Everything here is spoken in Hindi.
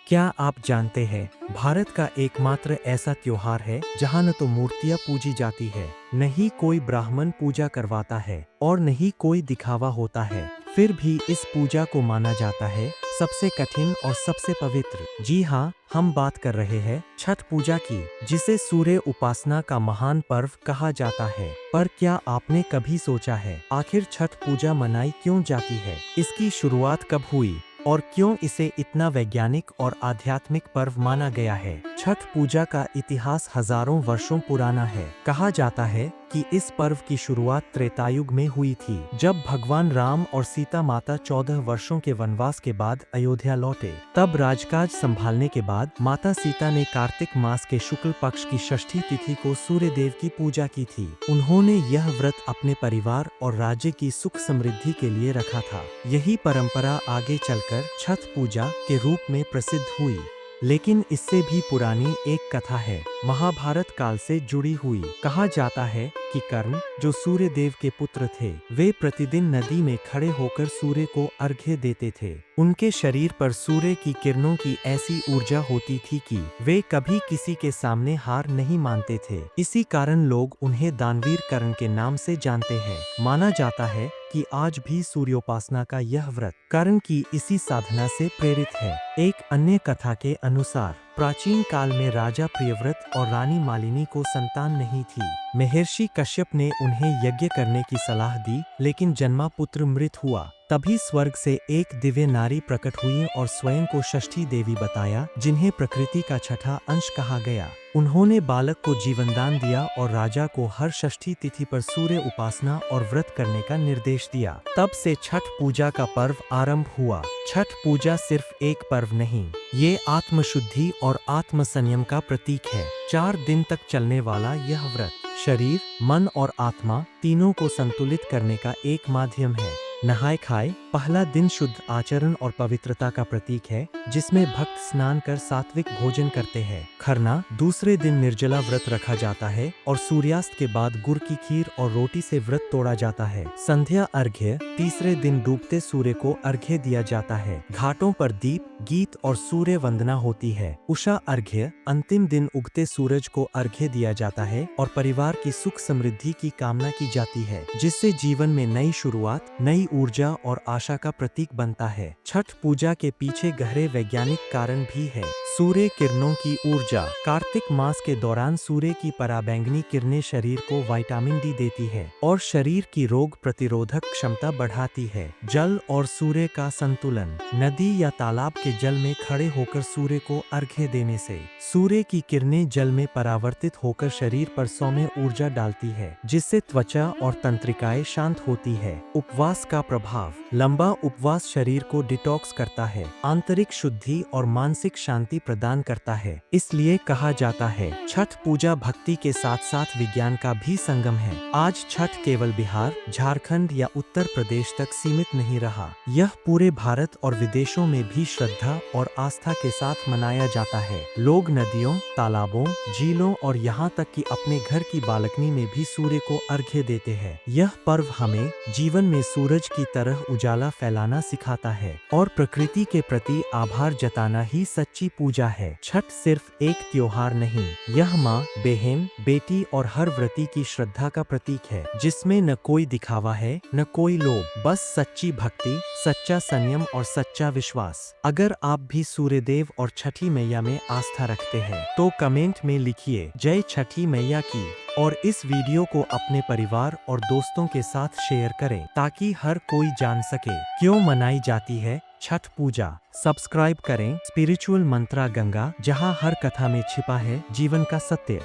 क्या आप जानते हैं, भारत का एकमात्र ऐसा त्योहार है जहाँ न तो मूर्तियाँ पूजी जाती है, न ही कोई ब्राह्मण पूजा करवाता है और न ही कोई दिखावा होता है। फिर भी इस पूजा को माना जाता है सबसे कठिन और सबसे पवित्र। जी हाँ, हम बात कर रहे हैं छठ पूजा की, जिसे सूर्य उपासना का महान पर्व कहा जाता है। पर क्या आपने कभी सोचा है, आखिर छठ पूजा मनाई क्यों जाती है? इसकी शुरुआत कब हुई और क्यों इसे इतना वैज्ञानिक और आध्यात्मिक पर्व माना गया है? छठ पूजा का इतिहास हजारों वर्षों पुराना है। कहा जाता है कि इस पर्व की शुरुआत त्रेतायुग में हुई थी, जब भगवान राम और सीता माता 14 वर्षों के वनवास के बाद अयोध्या लौटे। तब राजकाज संभालने के बाद माता सीता ने कार्तिक मास के शुक्ल पक्ष की षष्ठी तिथि को सूर्य देव की पूजा की थी। उन्होंने यह व्रत अपने परिवार और राज्य की सुख समृद्धि के लिए रखा था। यही परंपरा आगे चलकर छठ पूजा के रूप में प्रसिद्ध हुई। लेकिन इससे भी पुरानी एक कथा है, महाभारत काल से जुड़ी हुई। कहा जाता है कि कर्ण, जो सूर्य देव के पुत्र थे, वे प्रतिदिन नदी में खड़े होकर सूर्य को अर्घ्य देते थे। उनके शरीर पर सूर्य की किरणों की ऐसी ऊर्जा होती थी कि वे कभी किसी के सामने हार नहीं मानते थे। इसी कारण लोग उन्हें दानवीर कर्ण के नाम से जानते हैं। माना जाता है कि आज भी सूर्योपासना का यह व्रत कर्ण की इसी साधना से प्रेरित है। एक अन्य कथा के अनुसार प्राचीन काल में राजा प्रियव्रत और रानी मालिनी को संतान नहीं थी। महर्षि कश्यप ने उन्हें यज्ञ करने की सलाह दी, लेकिन जन्मा पुत्र मृत हुआ। तभी स्वर्ग से एक दिव्य नारी प्रकट हुई और स्वयं को षष्ठी देवी बताया, जिन्हें प्रकृति का छठा अंश कहा गया। उन्होंने बालक को जीवनदान दिया और राजा को हर षष्ठी तिथि पर सूर्य उपासना और व्रत करने का निर्देश दिया। तब से छठ पूजा का पर्व आरंभ हुआ। छठ पूजा सिर्फ एक पर्व नहीं, ये आत्मशुद्धि और आत्मसंयम का प्रतीक है। 4 दिन तक चलने वाला यह व्रत शरीर, मन और आत्मा तीनों को संतुलित करने का एक माध्यम है। नहाय खाए पहला दिन शुद्ध आचरण और पवित्रता का प्रतीक है, जिसमें भक्त स्नान कर सात्विक भोजन करते हैं। खरना दूसरे दिन निर्जला व्रत रखा जाता है और सूर्यास्त के बाद गुड़ की खीर और रोटी से व्रत तोड़ा जाता है। संध्या अर्घ्य तीसरे दिन डूबते सूर्य को अर्घ्य दिया जाता है। घाटों पर दीप, गीत और सूर्य वंदना होती है। उषा अर्घ्य अंतिम दिन उगते सूरज को अर्घ्य दिया जाता है और परिवार की सुख समृद्धि की कामना की जाती है, जिससे जीवन में नई शुरुआत, नई ऊर्जा और आशा का प्रतीक बनता है। छठ पूजा के पीछे गहरे वैज्ञानिक कारण भी है। सूर्य किरणों की ऊर्जा कार्तिक मास के दौरान सूर्य की पराबैंगनी किरणें शरीर को विटामिन डी देती है और शरीर की रोग प्रतिरोधक क्षमता बढ़ाती है। जल और सूर्य का संतुलन नदी या तालाब के जल में खड़े होकर सूर्य को अर्घ्य देने से सूर्य की किरणें जल में परावर्तित होकर शरीर पर सौम्य ऊर्जा डालती है, जिससे त्वचा और तंत्रिकाएं शांत होती है। उपवास का प्रभाव लंबा उपवास शरीर को डिटॉक्स करता है, आंतरिक शुद्धि और मानसिक शांति प्रदान करता है। इसलिए कहा जाता है, छठ पूजा भक्ति के साथ साथ विज्ञान का भी संगम है। आज छठ केवल बिहार, झारखंड या उत्तर प्रदेश तक सीमित नहीं रहा। यह पूरे भारत और विदेशों में भी श्रद्धा और आस्था के साथ मनाया जाता है। लोग नदियों, तालाबों, झीलों और यहाँ तक कि अपने घर की बालकनी में भी सूर्य को अर्घ्य देते हैं। यह पर्व हमें जीवन में सूरज की तरह उजाला फैलाना सिखाता है और प्रकृति के प्रति आभार जताना ही सच्ची पूजा है। छठ सिर्फ एक त्योहार नहीं, यह माँ, बहन, बेटी और हर व्रती की श्रद्धा का प्रतीक है, जिसमें न कोई दिखावा है, न कोई लोभ, बस सच्ची भक्ति, सच्चा संयम और सच्चा विश्वास। अगर आप भी सूर्यदेव और छठी मैया में आस्था रखते हैं, तो कमेंट में लिखिए जय छठी मैया की और इस वीडियो को अपने परिवार और दोस्तों के साथ शेयर करें, ताकि हर कोई जान सके क्यों मनाई जाती है छठ पूजा। सब्सक्राइब करें स्पिरिचुअल मंत्रा गंगा, जहां हर कथा में छिपा है जीवन का सत्य।